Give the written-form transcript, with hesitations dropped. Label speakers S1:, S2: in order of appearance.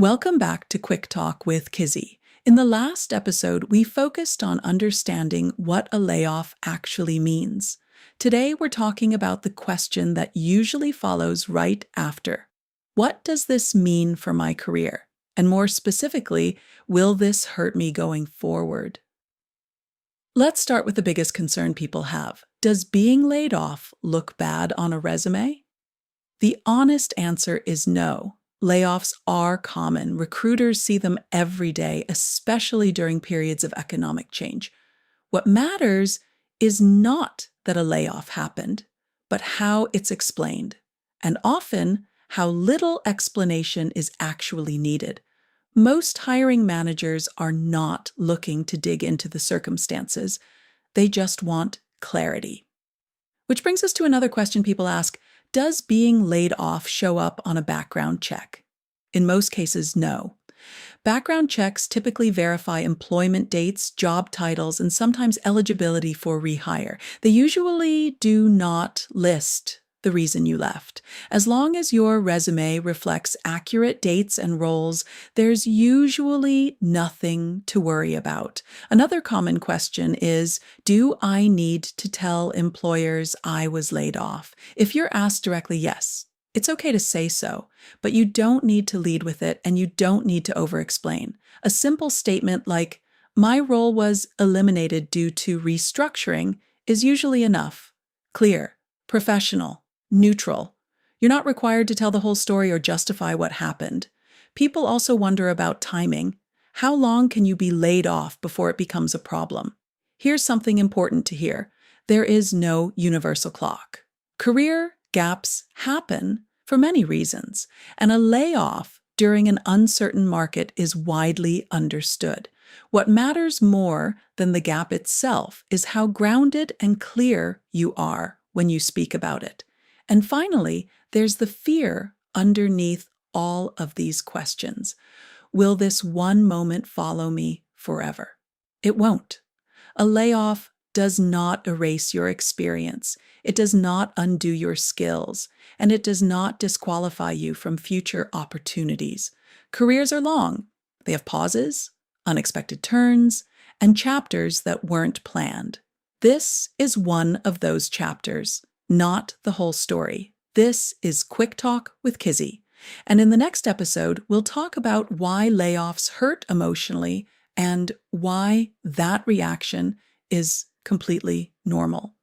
S1: Welcome back to Quick Talk with Kizzy. In the last episode, we focused on understanding what a layoff actually means. Today, we're talking about the question that usually follows right after. What does this mean for my career? And more specifically, will this hurt me going forward? Let's start with the biggest concern people have. Does being laid off look bad on a resume? The honest answer is no. Layoffs are common. Recruiters see them every day, especially during periods of economic change. What matters is not that a layoff happened, but how it's explained, and often how little explanation is actually needed. Most hiring managers are not looking to dig into the circumstances. They just want clarity. Which brings us to another question people ask. Does being laid off show up on a background check? In most cases, no. Background checks typically verify employment dates, job titles, and sometimes eligibility for rehire. They usually do not list the reason you left. As long as your resume reflects accurate dates and roles, there's usually nothing to worry about. Another common question is, do I need to tell employers I was laid off? If you're asked directly, yes, it's okay to say so, but you don't need to lead with it and you don't need to over-explain. A simple statement like, my role was eliminated due to restructuring is usually enough. Clear, professional, neutral. You're not required to tell the whole story or justify what happened. People also wonder about timing. How long can you be laid off before it becomes a problem? Here's something important to hear. There is no universal clock. Career gaps happen for many reasons, and a layoff during an uncertain market is widely understood. What matters more than the gap itself is how grounded and clear you are when you speak about it. And finally, there's the fear underneath all of these questions. Will this one moment follow me forever? It won't. A layoff does not erase your experience. It does not undo your skills, and it does not disqualify you from future opportunities. Careers are long. They have pauses, unexpected turns, and chapters that weren't planned. This is one of those chapters. Not the whole story. This is Quick Talk with Kizzy. And in the next episode, we'll talk about why layoffs hurt emotionally and why that reaction is completely normal.